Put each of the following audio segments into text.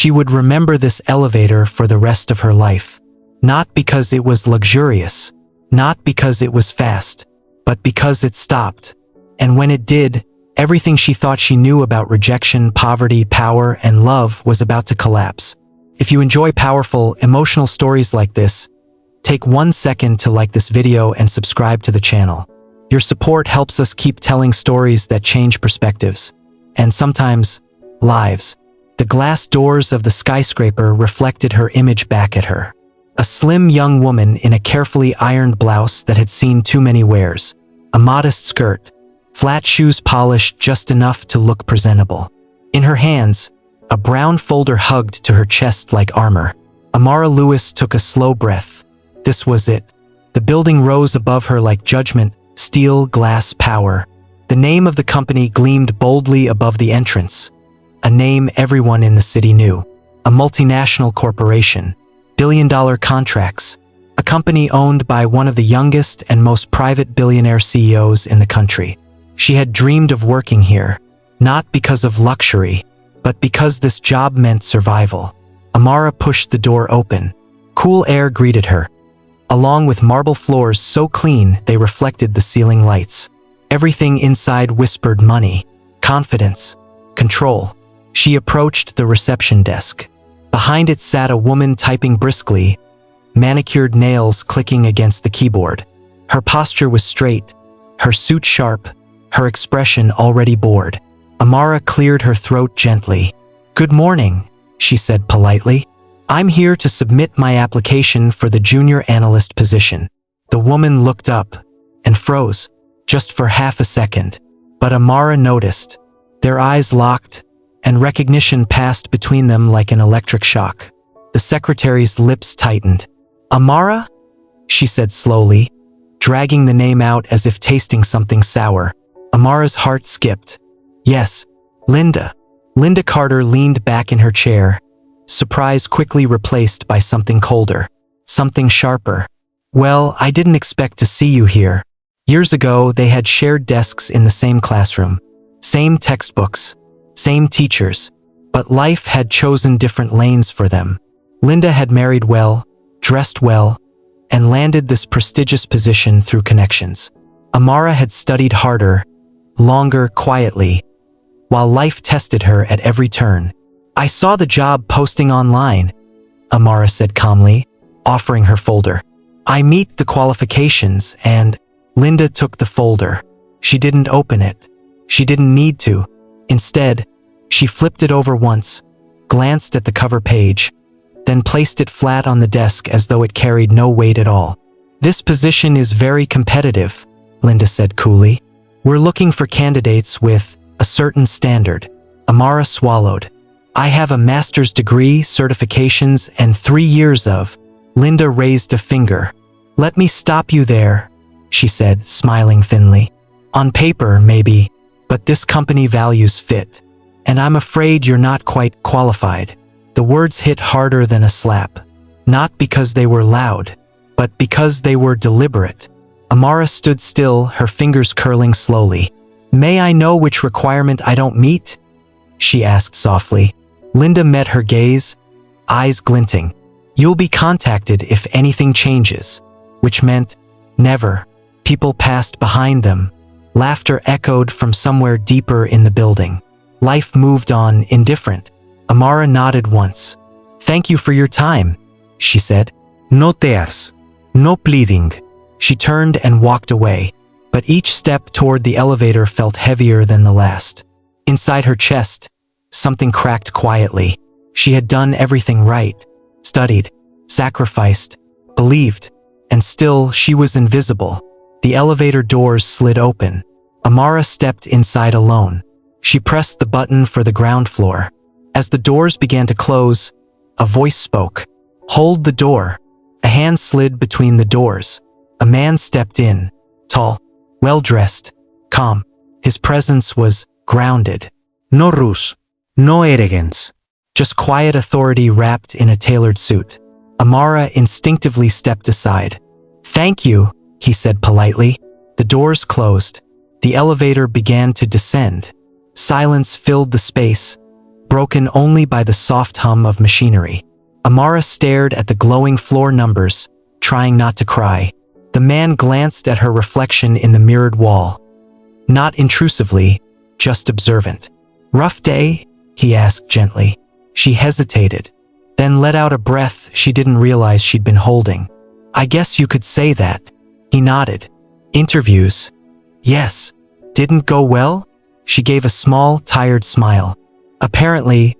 She would remember this elevator for the rest of her life. Not because it was luxurious, not because it was fast, but because it stopped. And when it did, everything she thought she knew about rejection, poverty, power, and love was about to collapse. If you enjoy powerful, emotional stories like this, take 1 second to like this video and subscribe to the channel. Your support helps us keep telling stories that change perspectives, and sometimes, lives. The glass doors of the skyscraper reflected her image back at her. A slim young woman in a carefully ironed blouse that had seen too many wears. A modest skirt, flat shoes polished just enough to look presentable. In her hands, a brown folder hugged to her chest like armor. Amara Lewis took a slow breath. This was it. The building rose above her like judgment, steel, glass, power. The name of the company gleamed boldly above the entrance. A name everyone in the city knew. A multinational corporation. Billion-dollar contracts. A company owned by one of the youngest and most private billionaire CEOs in the country. She had dreamed of working here, not because of luxury, but because this job meant survival. Amara pushed the door open. Cool air greeted her, along with marble floors so clean they reflected the ceiling lights. Everything inside whispered money, confidence, control. She approached the reception desk. Behind it sat a woman typing briskly, manicured nails clicking against the keyboard. Her posture was straight, her suit sharp, her expression already bored. Amara cleared her throat gently. "Good morning," she said politely. "I'm here to submit my application for the junior analyst position." The woman looked up and froze, just for half a second. But Amara noticed. Their eyes locked, and recognition passed between them like an electric shock. The secretary's lips tightened. "Amara?" she said slowly, dragging the name out as if tasting something sour. Amara's heart skipped. "Yes, Linda." Linda Carter leaned back in her chair, surprise quickly replaced by something colder, something sharper. "Well, I didn't expect to see you here." Years ago, they had shared desks in the same classroom, same textbooks, same teachers, but life had chosen different lanes for them. Linda had married well, dressed well, and landed this prestigious position through connections. Amara had studied harder, longer, quietly, while life tested her at every turn. "I saw the job posting online," Amara said calmly, offering her folder. "I meet the qualifications," and Linda took the folder. She didn't open it. She didn't need to. Instead, she flipped it over once, glanced at the cover page, then placed it flat on the desk as though it carried no weight at all. "This position is very competitive," Linda said coolly. "We're looking for candidates with a certain standard." Amara swallowed. "I have a master's degree, certifications, and 3 years of..." Linda raised a finger. "Let me stop you there," she said, smiling thinly. "On paper, maybe, but this company values fit. And I'm afraid you're not quite qualified." The words hit harder than a slap. Not because they were loud, but because they were deliberate. Amara stood still, her fingers curling slowly. "May I know which requirement I don't meet?" she asked softly. Linda met her gaze, eyes glinting. "You'll be contacted if anything changes," which meant never. People passed behind them. Laughter echoed from somewhere deeper in the building. Life moved on, indifferent. Amara nodded once. "Thank you for your time," she said. "No tears. No pleading." She turned and walked away, but each step toward the elevator felt heavier than the last. Inside her chest, something cracked quietly. She had done everything right. Studied, sacrificed, believed, and still she was invisible. The elevator doors slid open. Amara stepped inside alone. She pressed the button for the ground floor. As the doors began to close, a voice spoke. "Hold the door." A hand slid between the doors. A man stepped in, tall, well-dressed, calm. His presence was grounded. No ruse, no arrogance. Just quiet authority wrapped in a tailored suit. Amara instinctively stepped aside. "Thank you," he said politely. The doors closed. The elevator began to descend. Silence filled the space, broken only by the soft hum of machinery. Amara stared at the glowing floor numbers, trying not to cry. The man glanced at her reflection in the mirrored wall. Not intrusively, just observant. "Rough day?" he asked gently. She hesitated, then let out a breath she didn't realize she'd been holding. "I guess you could say that." He nodded. "Interviews?" "Yes." "Didn't go well?" She gave a small, tired smile. "Apparently,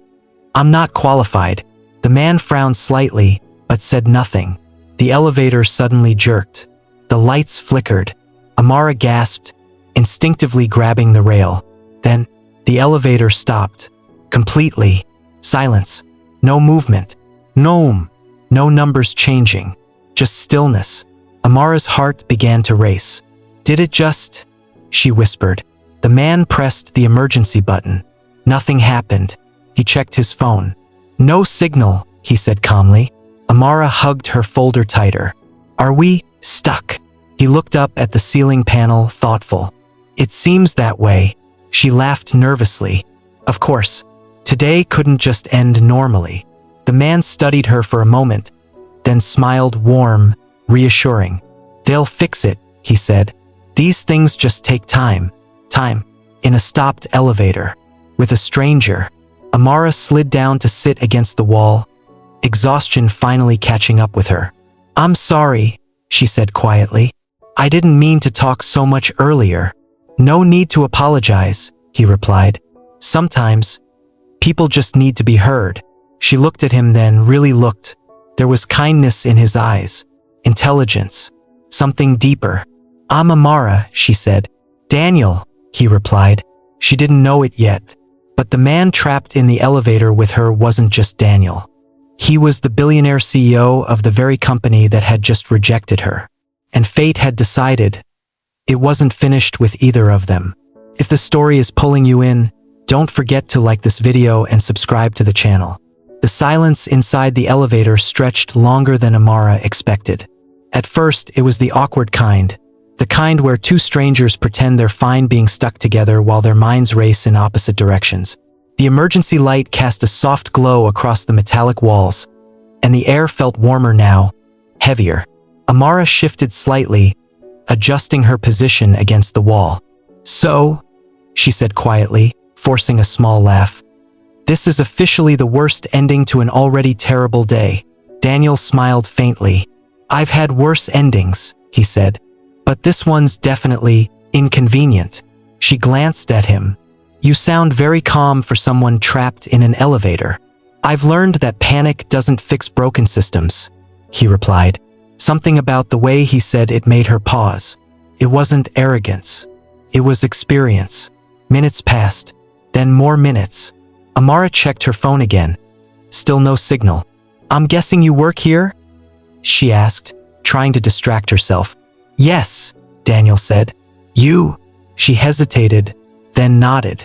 I'm not qualified." The man frowned slightly, but said nothing. The elevator suddenly jerked. The lights flickered. Amara gasped, instinctively grabbing the rail. Then, the elevator stopped. Completely. Silence. No movement. No numbers changing. Just stillness. Amara's heart began to race. "Did it just?" she whispered. The man pressed the emergency button. Nothing happened. He checked his phone. "No signal," he said calmly. Amara hugged her folder tighter. "Are we stuck?" He looked up at the ceiling panel, thoughtful. "It seems that way." She laughed nervously. Of course, today couldn't just end normally. The man studied her for a moment, then smiled, warm, reassuring. "They'll fix it," he said. "These things just take time." Time. In a stopped elevator. With a stranger. Amara slid down to sit against the wall, exhaustion finally catching up with her. "I'm sorry," she said quietly. "I didn't mean to talk so much earlier." "No need to apologize," he replied. "Sometimes, people just need to be heard." She looked at him, then really looked. There was kindness in his eyes, intelligence, something deeper. "I'm Amara," she said. "Daniel," he replied. She didn't know it yet, but the man trapped in the elevator with her wasn't just Daniel. He was the billionaire CEO of the very company that had just rejected her. And fate had decided it wasn't finished with either of them. If the story is pulling you in, don't forget to like this video and subscribe to the channel. The silence inside the elevator stretched longer than Amara expected. At first, it was the awkward kind. The kind where two strangers pretend they're fine being stuck together while their minds race in opposite directions. The emergency light cast a soft glow across the metallic walls, and the air felt warmer now, heavier. Amara shifted slightly, adjusting her position against the wall. "So," she said quietly, forcing a small laugh, "this is officially the worst ending to an already terrible day." Daniel smiled faintly. "I've had worse endings," he said. "But this one's definitely inconvenient." She glanced at him. "You sound very calm for someone trapped in an elevator." "I've learned that panic doesn't fix broken systems," he replied. Something about the way he said it made her pause. It wasn't arrogance. It was experience. Minutes passed, then more minutes. Amara checked her phone again. Still no signal. "I'm guessing you work here?" she asked, trying to distract herself. "Yes," Daniel said. "You?" She hesitated, then nodded.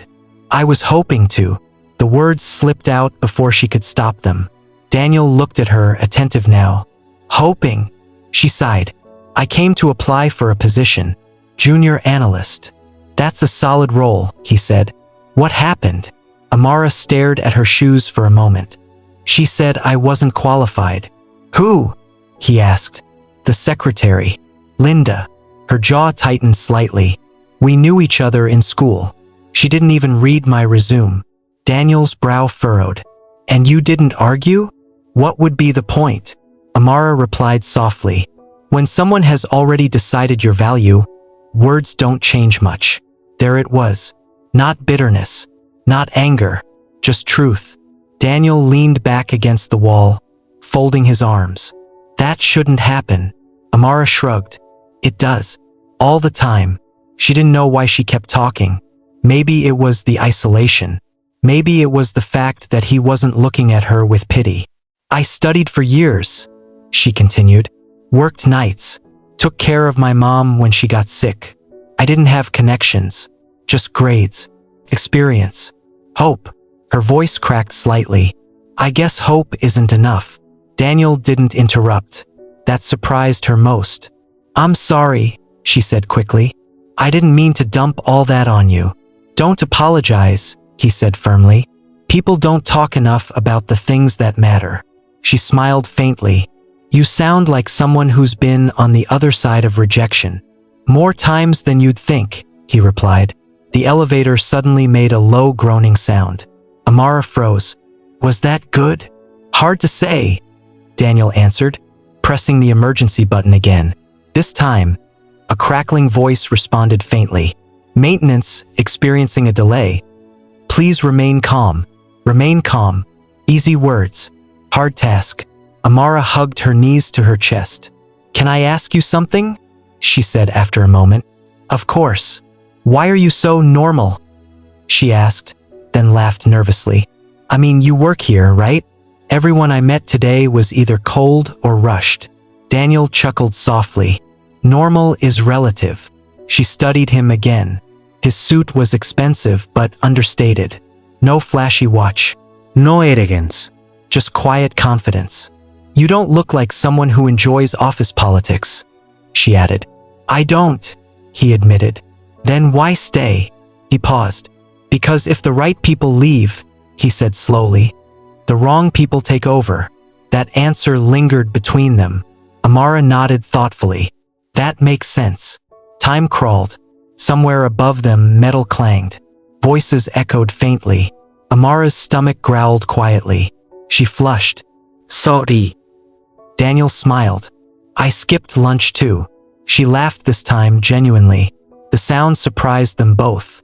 "I was hoping to." The words slipped out before she could stop them. Daniel looked at her, attentive now. "Hoping?" She sighed. "I came to apply for a position. Junior analyst." "That's a solid role," he said. "What happened?" Amara stared at her shoes for a moment. She said I wasn't qualified. "Who?" he asked. "The secretary. Linda." Her jaw tightened slightly. "We knew each other in school. She didn't even read my resume." Daniel's brow furrowed. "And you didn't argue? What would be the point?" Amara replied softly. "When someone has already decided your value, words don't change much." There it was. Not bitterness. Not anger. Just truth. Daniel leaned back against the wall, folding his arms. "That shouldn't happen." Amara shrugged. "It does. All the time." She didn't know why she kept talking. Maybe it was the isolation. Maybe it was the fact that he wasn't looking at her with pity. "I studied for years," she continued. "Worked nights. Took care of my mom when she got sick. I didn't have connections. Just grades. Experience. Hope." Her voice cracked slightly. "I guess hope isn't enough." Daniel didn't interrupt. That surprised her most. "I'm sorry," she said quickly. "I didn't mean to dump all that on you." "Don't apologize," he said firmly. People don't talk enough about the things that matter. She smiled faintly. You sound like someone who's been on the other side of rejection. More times than you'd think, he replied. The elevator suddenly made a low groaning sound. Amara froze. Was that good? Hard to say, Daniel answered, pressing the emergency button again. This time, a crackling voice responded faintly. Maintenance, experiencing a delay. Please remain calm. Remain calm. Easy words. Hard task. Amara hugged her knees to her chest. Can I ask you something? She said after a moment. Of course. Why are you so normal? She asked, then laughed nervously. I mean, you work here, right? Everyone I met today was either cold or rushed. Daniel chuckled softly. Normal is relative. She studied him again. His suit was expensive but understated. No flashy watch. No arrogance. Just quiet confidence. You don't look like someone who enjoys office politics, she added. I don't, he admitted. Then why stay? He paused. Because if the right people leave, he said slowly, the wrong people take over. That answer lingered between them. Amara nodded thoughtfully. That makes sense. Time crawled. Somewhere above them, metal clanged. Voices echoed faintly. Amara's stomach growled quietly. She flushed. Sorry. Daniel smiled. I skipped lunch too. She laughed this time genuinely. The sound surprised them both.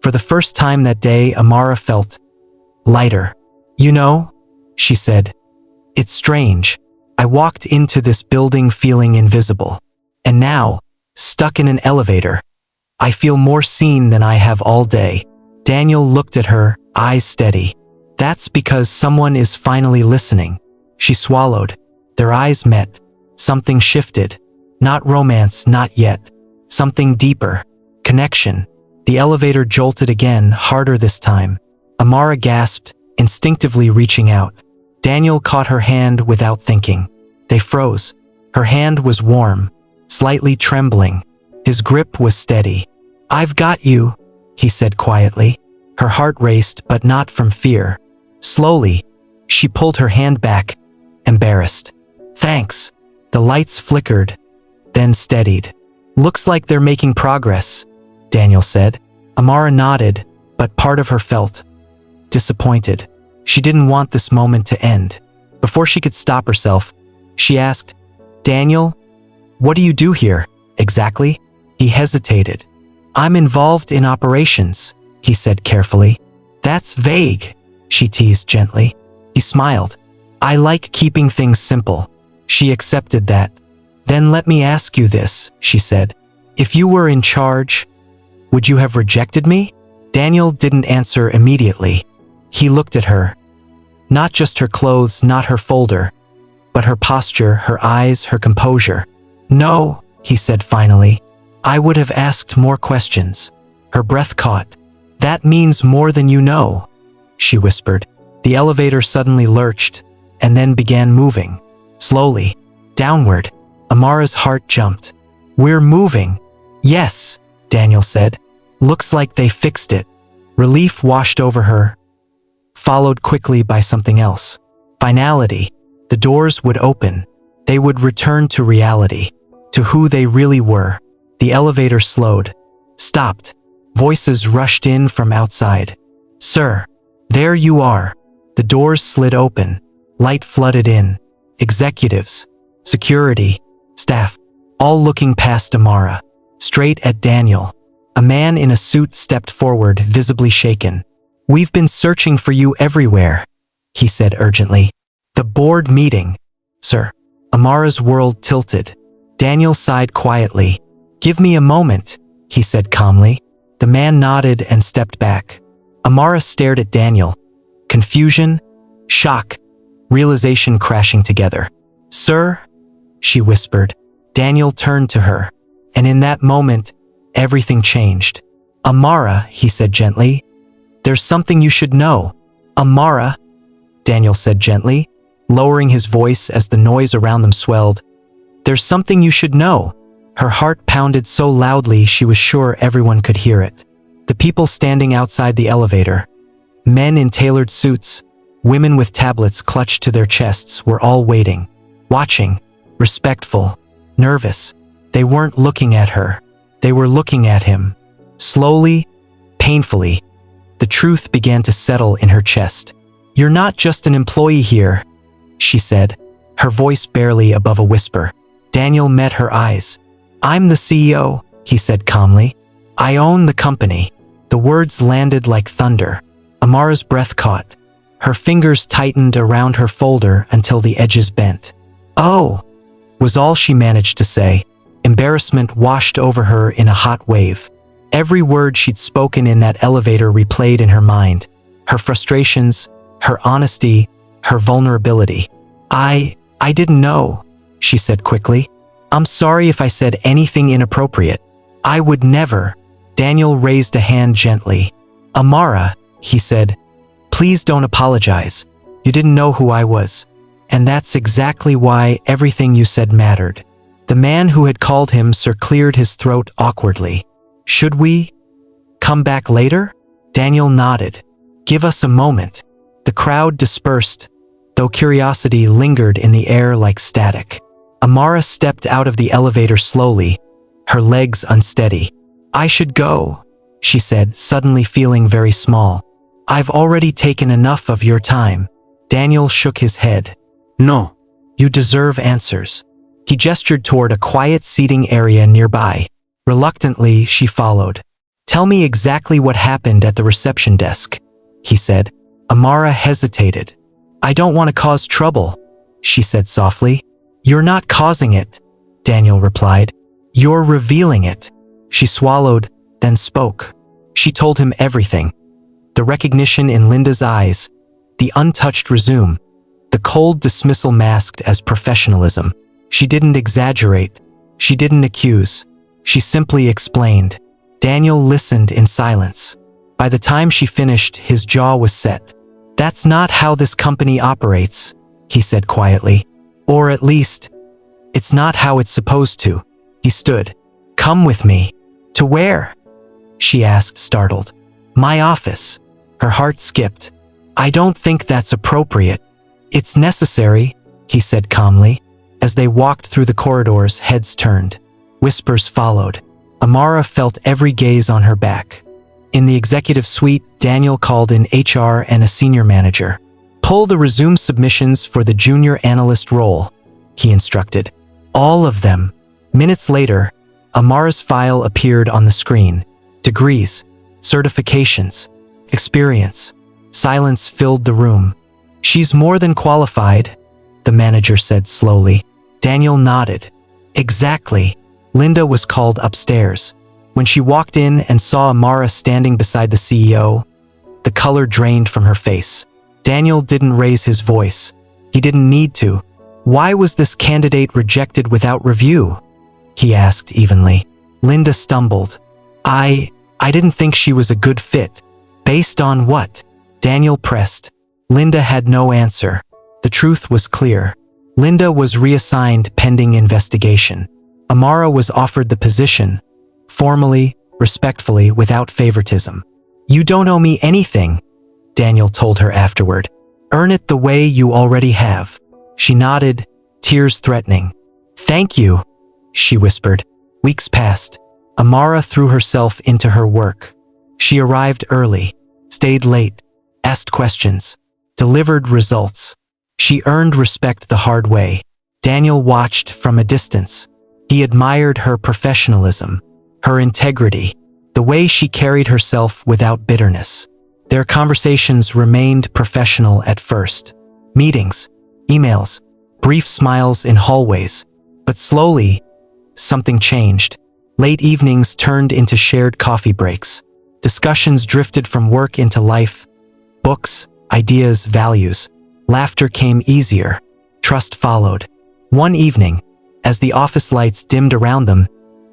For the first time that day, Amara felt lighter. You know, she said, it's strange. I walked into this building feeling invisible. And now, stuck in an elevator, I feel more seen than I have all day. Daniel looked at her, eyes steady. That's because someone is finally listening. She swallowed. Their eyes met. Something shifted. Not romance, not yet. Something deeper. Connection. The elevator jolted again, harder this time. Amara gasped, instinctively reaching out. Daniel caught her hand without thinking. They froze. Her hand was warm, slightly trembling. His grip was steady. I've got you, he said quietly. Her heart raced, but not from fear. Slowly, she pulled her hand back, embarrassed. Thanks. The lights flickered, then steadied. Looks like they're making progress, Daniel said. Amara nodded, but part of her felt disappointed. She didn't want this moment to end. Before she could stop herself, she asked, Daniel, what do you do here, exactly? He hesitated. I'm involved in operations, he said carefully. That's vague, she teased gently. He smiled. I like keeping things simple. She accepted that. Then let me ask you this, she said. If you were in charge, would you have rejected me? Daniel didn't answer immediately. He looked at her. Not just her clothes, not her folder, but her posture, her eyes, her composure. No, he said finally. I would have asked more questions. Her breath caught. That means more than you know, she whispered. The elevator suddenly lurched, and then began moving. Slowly, downward. Amara's heart jumped. We're moving. Yes, Daniel said. Looks like they fixed it. Relief washed over her, followed quickly by something else. Finality. The doors would open. They would return to reality, to who they really were. The elevator slowed, stopped. Voices rushed in from outside. Sir, there you are. The doors slid open. Light flooded in. Executives, security, staff, all looking past Amara, straight at Daniel. A man in a suit stepped forward, visibly shaken. We've been searching for you everywhere, he said urgently. The board meeting, sir. Amara's world tilted. Daniel sighed quietly. Give me a moment, he said calmly. The man nodded and stepped back. Amara stared at Daniel. Confusion, shock, realization crashing together. Sir, she whispered. Daniel turned to her, and in that moment, everything changed. Amara, he said gently. There's something you should know. Amara, Daniel said gently, lowering his voice as the noise around them swelled. There's something you should know. Her heart pounded so loudly she was sure everyone could hear it. The people standing outside the elevator, Men in tailored suits, women with tablets clutched to their chests were all waiting, watching, respectful, nervous. They weren't looking at her. They were looking at him. Slowly, painfully, the truth began to settle in her chest. "You're not just an employee here," she said, her voice barely above a whisper. Daniel met her eyes. "I'm the CEO," he said calmly. "I own the company." The words landed like thunder. Amara's breath caught. Her fingers tightened around her folder until the edges bent. "Oh," was all she managed to say. Embarrassment washed over her in a hot wave. Every word she'd spoken in that elevator replayed in her mind. Her frustrations, her honesty, her vulnerability. I didn't know," she said quickly. "I'm sorry if I said anything inappropriate. I would never." Daniel raised a hand gently. "Amara," he said, "please don't apologize. You didn't know who I was. And that's exactly why everything you said mattered." The man who had called him sir cleared his throat awkwardly. "Should we come back later?" Daniel nodded. "Give us a moment." The crowd dispersed, though curiosity lingered in the air like static. Amara stepped out of the elevator slowly, her legs unsteady. "I should go," she said, suddenly feeling very small. "I've already taken enough of your time." Daniel shook his head. "No. You deserve answers." He gestured toward a quiet seating area nearby. Reluctantly, she followed. "Tell me exactly what happened at the reception desk," he said. Amara hesitated. "I don't want to cause trouble," she said softly. "You're not causing it," Daniel replied. "You're revealing it." She swallowed, then spoke. She told him everything. The recognition in Linda's eyes, the untouched resume, the cold dismissal masked as professionalism. She didn't exaggerate. She didn't accuse. She simply explained. Daniel listened in silence. By the time she finished, his jaw was set. "That's not how this company operates," he said quietly. "Or at least, it's not how it's supposed to." He stood. "Come with me." "To where?" she asked, startled. "My office." Her heart skipped. "I don't think that's appropriate." "It's necessary," he said calmly. As they walked through the corridors, heads turned. Whispers followed. Amara felt every gaze on her back. In the executive suite, Daniel called in HR and a senior manager. "Pull the resume submissions for the junior analyst role," he instructed. "All of them." Minutes later, Amara's file appeared on the screen. Degrees, certifications, experience. Silence filled the room. "She's more than qualified," the manager said slowly. Daniel nodded. "Exactly." Linda was called upstairs. When she walked in and saw Amara standing beside the CEO, the color drained from her face. Daniel didn't raise his voice. He didn't need to. "Why was this candidate rejected without review?" he asked evenly. Linda stumbled. I didn't think she was a good fit." "Based on what?" Daniel pressed. Linda had no answer. The truth was clear. Linda was reassigned pending investigation. Amara was offered the position, formally, respectfully, without favoritism. "You don't owe me anything," Daniel told her afterward. "Earn it the way you already have." She nodded, tears threatening. "Thank you," she whispered. Weeks passed. Amara threw herself into her work. She arrived early, stayed late, asked questions, delivered results. She earned respect the hard way. Daniel watched from a distance. He admired her professionalism, her integrity, the way she carried herself without bitterness. Their conversations remained professional at first. Meetings, emails, brief smiles in hallways. But slowly, something changed. Late evenings turned into shared coffee breaks. Discussions drifted from work into life, books, ideas, values. Laughter came easier. Trust followed. One evening, as the office lights dimmed around them,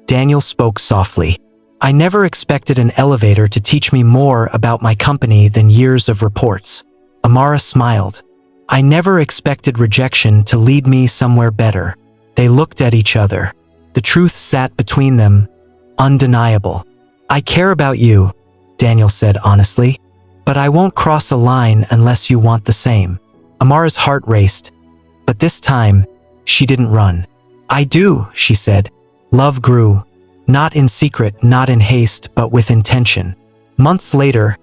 Daniel spoke softly. "I never expected an elevator to teach me more about my company than years of reports." Amara smiled. "I never expected rejection to lead me somewhere better." They looked at each other. The truth sat between them, undeniable. "I care about you," Daniel said honestly. But I won't cross a line unless you want the same. Amara's heart raced, but this time, she didn't run. I do, she said. Love grew, not in secret, not in haste, but with intention. Months later,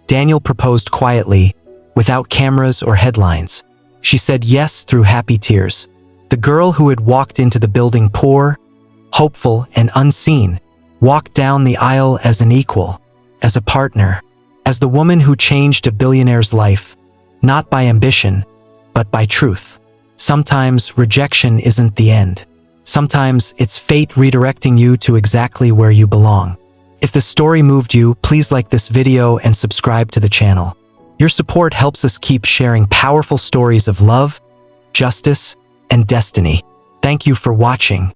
Daniel proposed quietly, without cameras or headlines. She said yes through happy tears. The girl who had walked into the building poor, hopeful, and unseen, walked down the aisle as an equal, as a partner, as the woman who changed a billionaire's life, not by ambition, but by truth. Sometimes rejection isn't the end. Sometimes it's fate redirecting you to exactly where you belong. If the story moved you, please like this video and subscribe to the channel. Your support helps us keep sharing powerful stories of love, justice, and destiny. Thank you for watching.